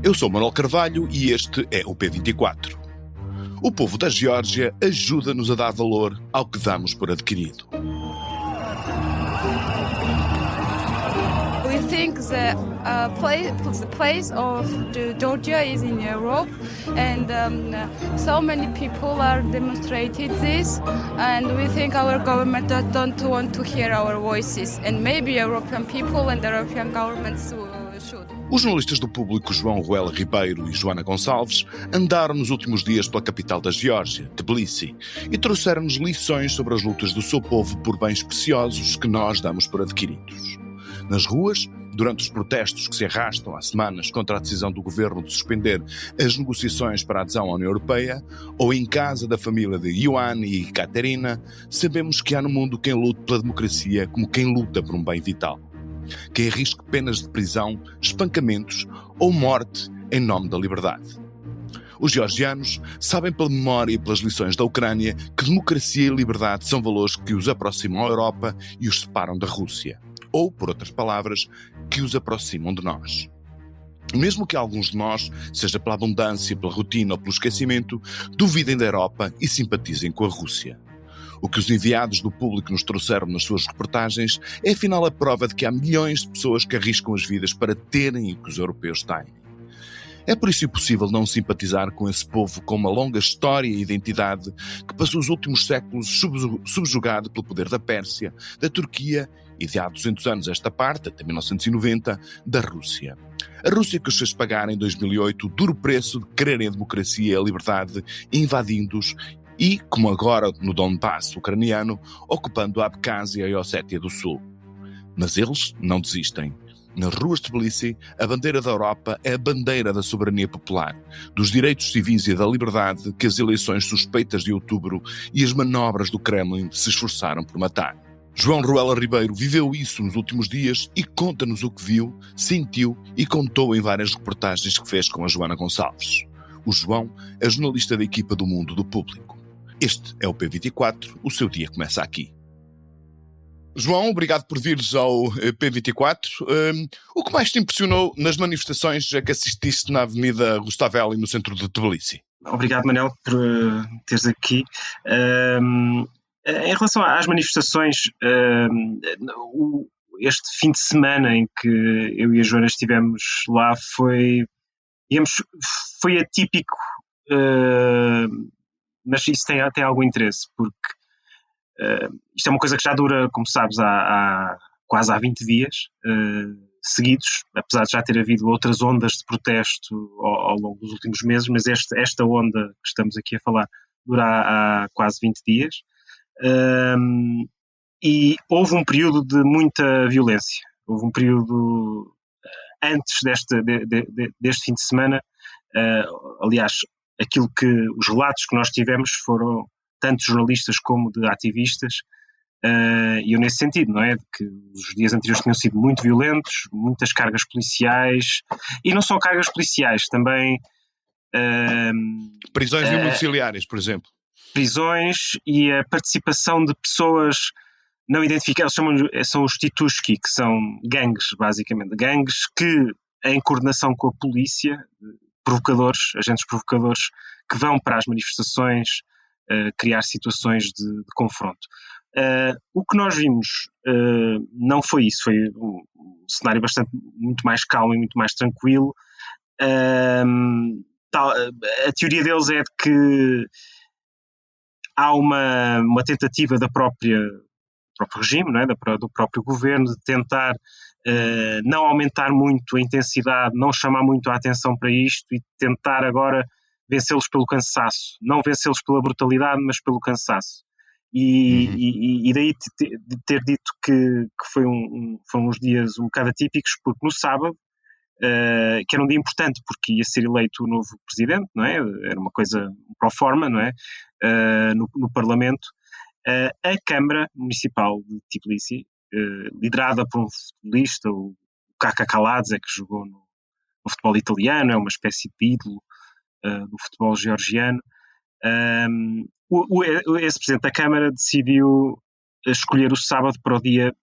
Eu sou Manuel Carvalho e este é o P24. O povo da Geórgia ajuda-nos a dar valor ao que damos por adquirido. We think the place of Georgia is in Europe, and so many people are demonstrating this, and we think our government don't want to hear our voices, and maybe European people and European governments should. Os jornalistas do Público João Ruela Ribeiro e Joana Gonçalves andaram nos últimos dias pela capital da Geórgia, Tbilisi, e trouxeram-nos lições sobre as lutas do seu povo por bens preciosos que nós damos por adquiridos. Nas ruas, durante os protestos que se arrastam há semanas contra a decisão do governo de suspender as negociações para a adesão à União Europeia, ou em casa da família de Ioan e Katerina, sabemos que há no mundo quem lute pela democracia como quem luta por um bem vital. Quem arrisque penas de prisão, espancamentos ou morte em nome da liberdade. Os georgianos sabem pela memória e pelas lições da Ucrânia que democracia e liberdade são valores que os aproximam à Europa e os separam da Rússia. Ou, por outras palavras, que os aproximam de nós. Mesmo que alguns de nós, seja pela abundância, pela rotina ou pelo esquecimento, duvidem da Europa e simpatizem com a Rússia. O que os enviados do Público nos trouxeram nas suas reportagens é afinal a prova de que há milhões de pessoas que arriscam as vidas para terem o que os europeus têm. É por isso impossível não simpatizar com esse povo com uma longa história e identidade que passou os últimos séculos subjugado pelo poder da Pérsia, da Turquia e de há 200 anos esta parte, até 1990, da Rússia. A Rússia que os fez pagar em 2008 o duro preço de quererem a democracia e a liberdade, invadindo-os e, como agora no Donbass ucraniano, ocupando a Abkházia e a Ossétia do Sul. Mas eles não desistem. Nas ruas de Tbilisi, a bandeira da Europa é a bandeira da soberania popular, dos direitos civis e da liberdade que as eleições suspeitas de outubro e as manobras do Kremlin se esforçaram por matar. João Ruela Ribeiro viveu isso nos últimos dias e conta-nos o que viu, sentiu e contou em várias reportagens que fez com a Joana Gonçalves. O João é jornalista da equipa do Mundo do Público. Este é o P24, o seu dia começa aqui. João, obrigado por vires ao P24. O que mais te impressionou nas manifestações a que assististe na Avenida Rustaveli, no centro de Tbilisi? Obrigado, Manel, por teres aqui. Em relação às manifestações, este fim de semana em que eu e a Joana estivemos lá foi atípico, mas isso tem algum interesse, porque isto é uma coisa que já dura, como sabes, quase há 20 dias seguidos, apesar de já ter havido outras ondas de protesto ao longo dos últimos meses, mas esta onda que estamos aqui a falar dura há quase 20 dias. E houve um período de muita violência. Houve um período antes deste fim de semana, aliás, os relatos que nós tivemos foram tanto jornalistas como de ativistas, e eu nesse sentido, não é? De que os dias anteriores tinham sido muito violentos, muitas cargas policiais, e não só cargas policiais, também prisões domiciliárias, por exemplo. Prisões e a participação de pessoas não identificadas, são os Titushki, que são gangues, basicamente, gangues que, em coordenação com a polícia, agentes provocadores, que vão para as manifestações criar situações de confronto. O que nós vimos não foi isso, foi um cenário muito mais calmo e muito mais tranquilo. A teoria deles é de que há uma tentativa do próprio regime, não é? Do próprio governo, de tentar não aumentar muito a intensidade, não chamar muito a atenção para isto e tentar agora vencê-los pelo cansaço, não vencê-los pela brutalidade, mas pelo cansaço. E daí de ter dito que foram uns dias um bocado atípicos, porque no sábado, que era um dia importante porque ia ser eleito o novo presidente, não é? Era uma coisa pro forma, não é? No Parlamento, a Câmara Municipal de Tbilisi, liderada por um futebolista, o Kaka Kaladze, que jogou no futebol italiano, é uma espécie de ídolo do futebol georgiano. Esse presidente da Câmara decidiu escolher o sábado para o dia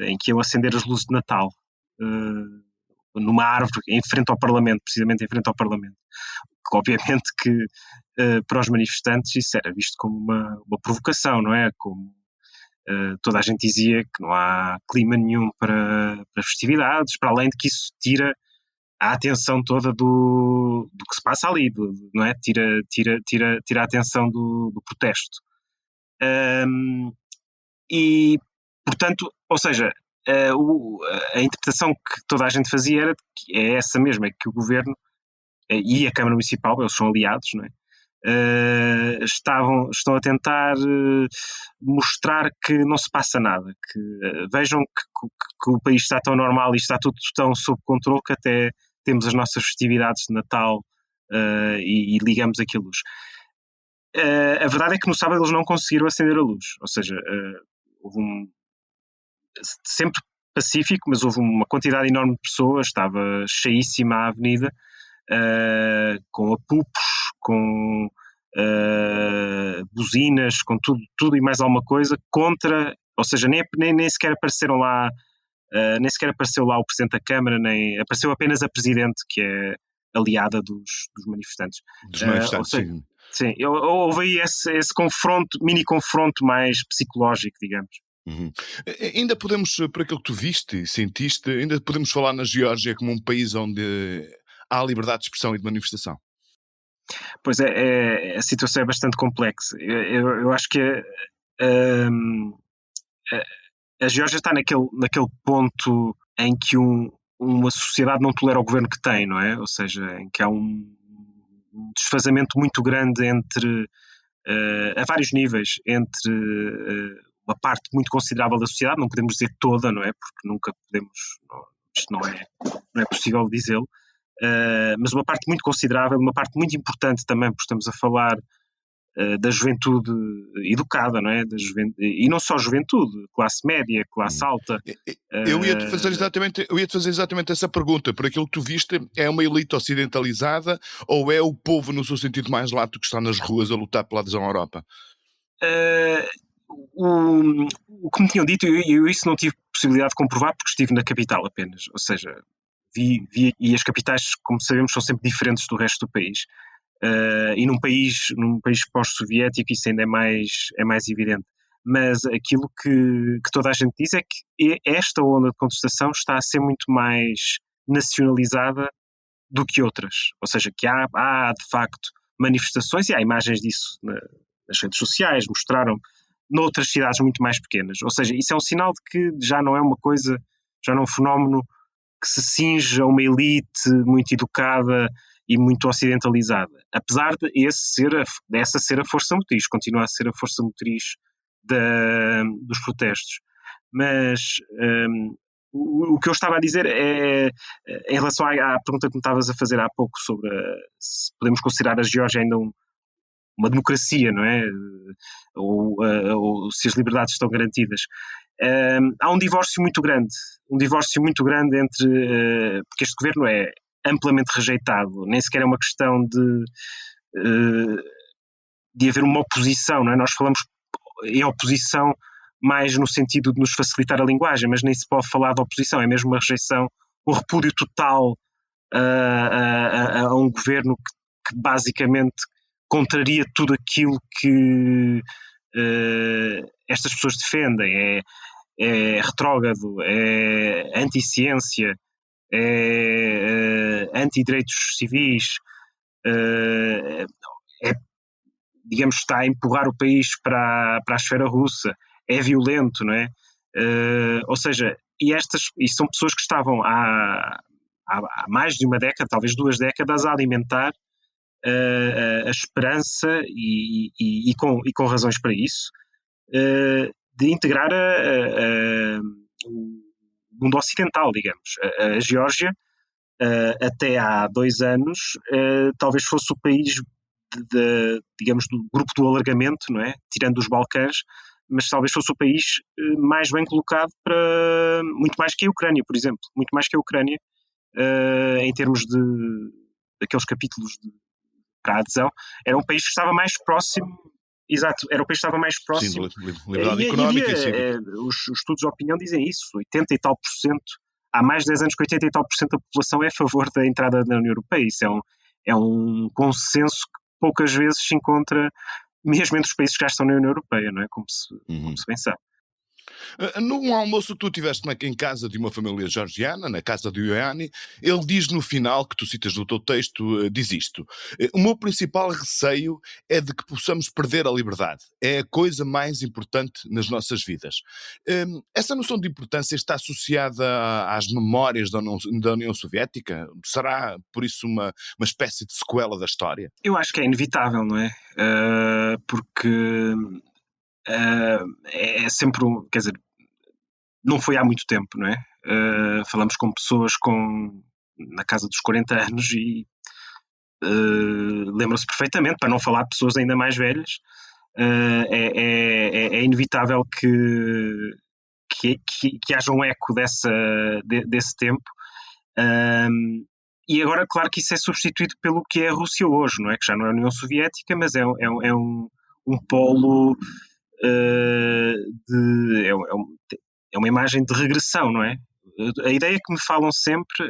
em que iam acender as luzes de Natal. numa árvore em frente ao Parlamento, precisamente em frente ao Parlamento. Que, obviamente que para os manifestantes isso era visto como uma provocação, não é? Como toda a gente dizia que não há clima nenhum para festividades, para além de que isso tira a atenção toda do que se passa ali, não é? Tira a atenção do protesto. E, portanto, ou seja, a interpretação que toda a gente fazia é essa mesma, é que o Governo e a Câmara Municipal, eles são aliados, não é? Estão a tentar mostrar que não se passa nada, que vejam que o país está tão normal e está tudo tão sob controle que até temos as nossas festividades de Natal e ligamos aqui a luz. A verdade é que no sábado eles não conseguiram acender a luz, ou seja, houve sempre pacífico, mas houve uma quantidade enorme de pessoas, estava cheíssima a avenida, com apupos, com buzinas, com tudo e mais alguma coisa, contra, ou seja, nem sequer apareceram lá, nem sequer apareceu lá o Presidente da Câmara, nem apareceu apenas a Presidente, que é aliada dos manifestantes. Dos manifestantes, seja, sim. Houve aí esse confronto, mini confronto mais psicológico, digamos. Uhum. Ainda podemos, por aquilo que tu viste e sentiste, ainda podemos falar na Geórgia como um país onde há liberdade de expressão e de manifestação? Pois a situação é bastante complexa. Eu acho que a Geórgia está naquele ponto em que uma sociedade não tolera o governo que tem, não é? Ou seja, em que há um desfazamento muito grande a vários níveis, entre uma parte muito considerável da sociedade, não podemos dizer toda, não é? Porque nunca podemos, isto não é possível dizê-lo, mas uma parte muito considerável, uma parte muito importante também, porque estamos a falar da juventude educada, não é? E não só juventude, classe média, classe alta. Eu ia-te fazer exatamente essa pergunta. Por aquilo que tu viste, é uma elite ocidentalizada ou é o povo no seu sentido mais lato que está nas ruas a lutar pela adesão à Europa? O que me tinham dito, eu isso não tive possibilidade de comprovar porque estive na capital apenas, ou seja, vi e as capitais, como sabemos, são sempre diferentes do resto do país. E num país pós-soviético isso ainda é mais evidente. Mas aquilo que toda a gente diz é que esta onda de contestação está a ser muito mais nacionalizada do que outras. Ou seja, que há de facto manifestações, e há imagens disso nas redes sociais, mostraram noutras cidades muito mais pequenas. Ou seja, isso é um sinal de que já não é uma coisa, já não é um fenómeno que se cinge a uma elite muito educada e muito ocidentalizada, apesar de essa ser a força motriz, continua a ser a força motriz dos protestos. Mas o que eu estava a dizer é, em relação à pergunta que me estavas a fazer há pouco sobre se podemos considerar a Geórgia ainda uma democracia, não é? Ou se as liberdades estão garantidas. Há um divórcio muito grande entre, porque este governo é amplamente rejeitado, nem sequer é uma questão de haver uma oposição, não é? Nós falamos em oposição mais no sentido de nos facilitar a linguagem, mas nem se pode falar de oposição, é mesmo uma rejeição, um repúdio total a um governo que basicamente contraria tudo aquilo que estas pessoas defendem, é retrógrado, é anti-ciência, é anti-direitos civis, digamos, está a empurrar o país para a esfera russa, é violento, não é? Ou seja, e são pessoas que estavam há mais de uma década, talvez 2 décadas, a alimentar a esperança e com razões para isso, de integrar o mundo ocidental, digamos. A Geórgia, até há 2 anos, talvez fosse o país digamos, do grupo do alargamento, não é? Tirando os Balcãs, mas talvez fosse o país mais bem colocado para, muito mais que a Ucrânia, por exemplo, muito mais que a Ucrânia, em termos daqueles capítulos para a adesão. Era um país que estava mais próximo. Exato, era o país que estava mais próximo. Sim, liberdade económica e cívica. Os estudos de opinião dizem isso, 80 e tal % há mais de 10 anos que 80 e tal por cento da população é a favor da entrada na União Europeia. Isso é um consenso que poucas vezes se encontra, mesmo entre os países que já estão na União Europeia, não é? Como se bem sabe. Num almoço que tu tiveste em casa de uma família georgiana, na casa de Ioanni, ele diz no final, que tu citas no teu texto, diz isto: o meu principal receio é de que possamos perder a liberdade. É a coisa mais importante nas nossas vidas. Essa noção de importância está associada às memórias da União Soviética? Será, por isso, uma espécie de sequela da história? Eu acho que é inevitável, não é? Porque é sempre quer dizer, não foi há muito tempo, não é? Falamos com pessoas na casa dos 40 anos e lembram-se perfeitamente, para não falar de pessoas ainda mais velhas. É inevitável que haja um eco desse tempo. E agora, claro que isso é substituído pelo que é a Rússia hoje, não é? Que já não é a União Soviética, mas é um polo é uma imagem de regressão, não é? A ideia que me falam sempre,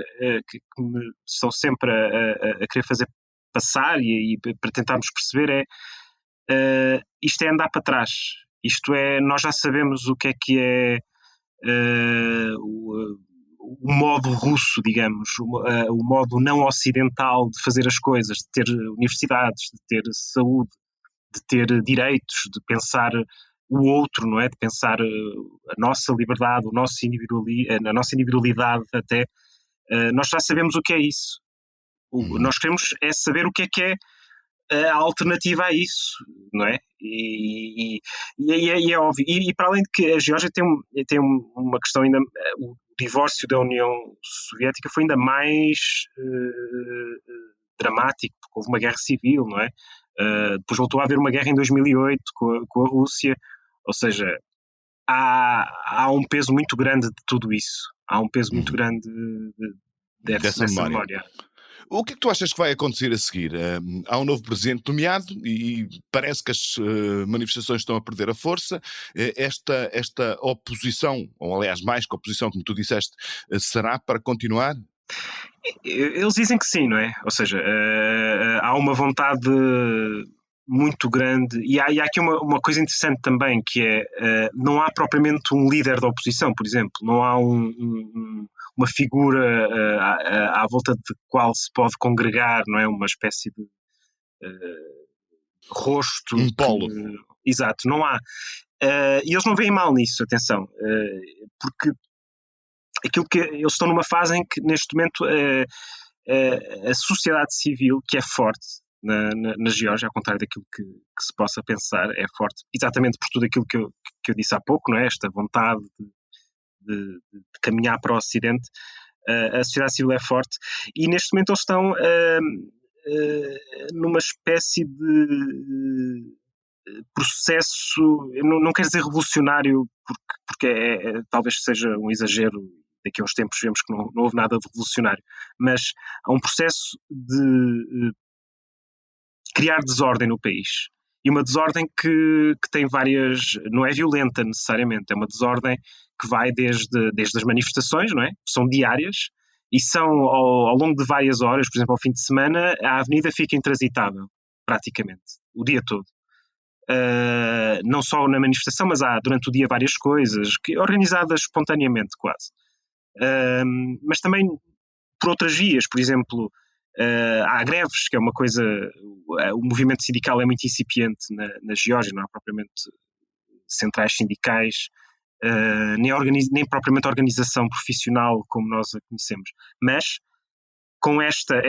que me estão sempre a querer fazer passar e para tentarmos perceber isto é andar para trás. Isto é, nós já sabemos o que é o modo russo, digamos, o modo não ocidental de fazer as coisas, de ter universidades, de ter saúde, de ter direitos, de pensar o outro, não é? De pensar a nossa liberdade, a nossa individualidade até. Nós já sabemos o que é isso. Nós queremos saber o que é a alternativa a isso, não é? E é óbvio. E para além de que a Geórgia tem uma questão ainda... O divórcio da União Soviética foi ainda mais dramático, porque houve uma guerra civil, não é? Depois voltou a haver uma guerra em 2008 com a Rússia, ou seja, há um peso muito grande de tudo isso, há um peso muito grande dessa memória. O que é que tu achas que vai acontecer a seguir? Há um novo presidente nomeado e parece que as manifestações estão a perder a força. Esta oposição, ou aliás mais que oposição, como tu disseste, será para continuar? Eles dizem que sim, não é? Ou seja, há uma vontade muito grande e há aqui uma coisa interessante também, que é, não há propriamente um líder da oposição, por exemplo, não há uma figura à volta de qual se pode congregar, não é? Uma espécie de rosto. Um polo. Exato, não há. E eles não veem mal nisso, atenção, porque aquilo que eles estão numa fase em que, neste momento, a sociedade civil, que é forte na Geórgia, ao contrário daquilo que se possa pensar, é forte, exatamente por tudo aquilo que eu disse há pouco, não é? Esta vontade de caminhar para o Ocidente. A sociedade civil é forte e neste momento eles estão numa espécie de processo, não quero dizer revolucionário, porque talvez seja um exagero. Daqui a uns tempos vemos que não houve nada de revolucionário, mas há um processo de criar desordem no país. E uma desordem que tem várias... Não é violenta necessariamente, é uma desordem que vai desde as manifestações, não é? São diárias e são ao longo de várias horas, por exemplo, ao fim de semana, a avenida fica intransitável, praticamente, o dia todo. Não só na manifestação, mas há durante o dia várias coisas, organizadas espontaneamente quase. Mas também por outras vias, por exemplo, há greves, que é uma coisa... O movimento sindical é muito incipiente na Geórgia, não há propriamente centrais sindicais, nem propriamente organização profissional como nós a conhecemos. Mas, com esta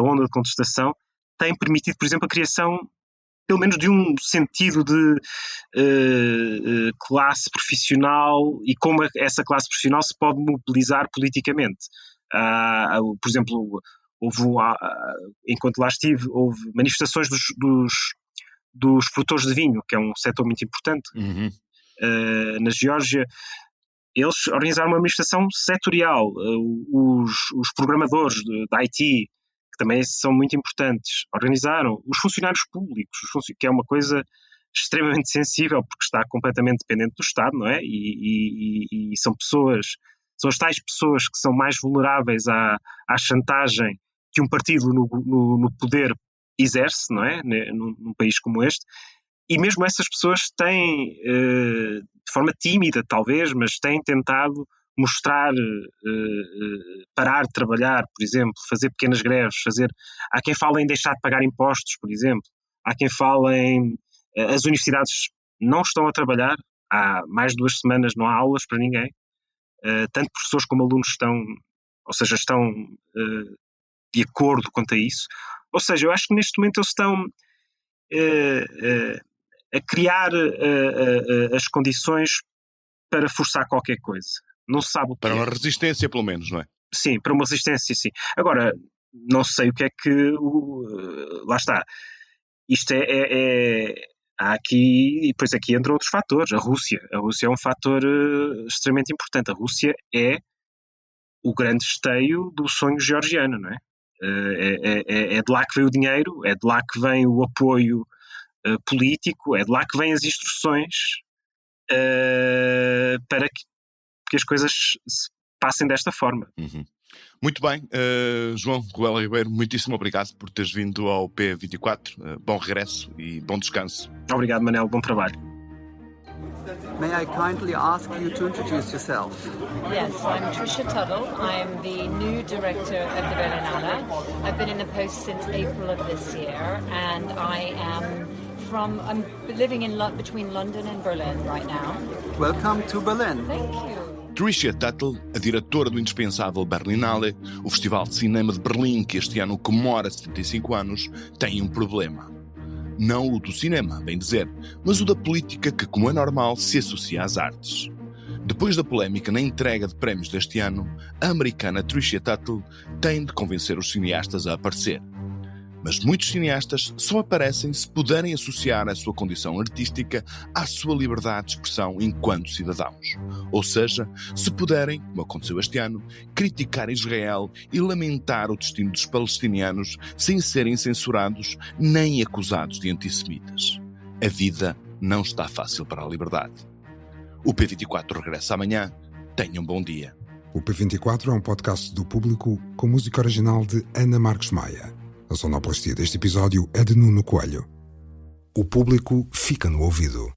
onda de contestação, tem permitido, por exemplo, a criação pelo menos de um sentido de classe profissional e como essa classe profissional se pode mobilizar politicamente. Por exemplo, enquanto lá estive, houve manifestações dos produtores de vinho, que é um setor muito importante na Geórgia. Eles organizaram uma manifestação setorial. Os programadores da IT, que também são muito importantes, organizaram. Os funcionários públicos, que é uma coisa extremamente sensível, porque está completamente dependente do Estado, não é? E são pessoas São as tais pessoas que são mais vulneráveis à chantagem que um partido no poder exerce, não é? Num país como este. E mesmo essas pessoas têm, de forma tímida talvez, mas têm tentado mostrar, parar de trabalhar, por exemplo, fazer pequenas greves, há quem fale em deixar de pagar impostos, por exemplo, há quem fale em... As universidades não estão a trabalhar, há mais de 2 semanas não há aulas para ninguém, tanto professores como alunos estão de acordo quanto a isso. Ou seja, eu acho que neste momento eles estão a criar as condições para forçar qualquer coisa. Não se sabe o que Para é. uma resistência, pelo menos, não é? Sim, para uma resistência, sim. Agora, não sei o que é que... lá está. Isto há aqui... E depois aqui entram outros fatores. A Rússia é um fator extremamente importante. A Rússia é o grande esteio do sonho georgiano, não é? É de lá que vem o dinheiro, é de lá que vem o apoio político, é de lá que vêm as instruções para que as coisas se passem desta forma. Uhum. Muito bem, João Ruela Ribeiro, muitíssimo obrigado por teres vindo ao P24. Bom regresso e bom descanso. Obrigado, Manel, bom trabalho. May I kindly ask you to introduce yourself? Yes, I'm Tricia Tuttle. I'm the new director of the Berlinale. I've been in the post since April of this year, and I'm living between London and Berlin right now. Welcome to Berlin. Thank you. Tricia Tuttle, a diretora do indispensável Berlinale, o Festival de Cinema de Berlim, que este ano comemora 75 anos, tem um problema. Não o do cinema, bem dizer, mas o da política que, como é normal, se associa às artes. Depois da polémica na entrega de prémios deste ano, a americana Tricia Tuttle tem de convencer os cineastas a aparecer. Mas muitos cineastas só aparecem se puderem associar a sua condição artística à sua liberdade de expressão enquanto cidadãos. Ou seja, se puderem, como aconteceu este ano, criticar Israel e lamentar o destino dos palestinianos sem serem censurados nem acusados de antissemitas. A vida não está fácil para a liberdade. O P24 regressa amanhã. Tenham um bom dia. O P24 é um podcast do Público com música original de Ana Marques Maia. A sonoplastia deste episódio é de Nuno Coelho. O Público fica no ouvido.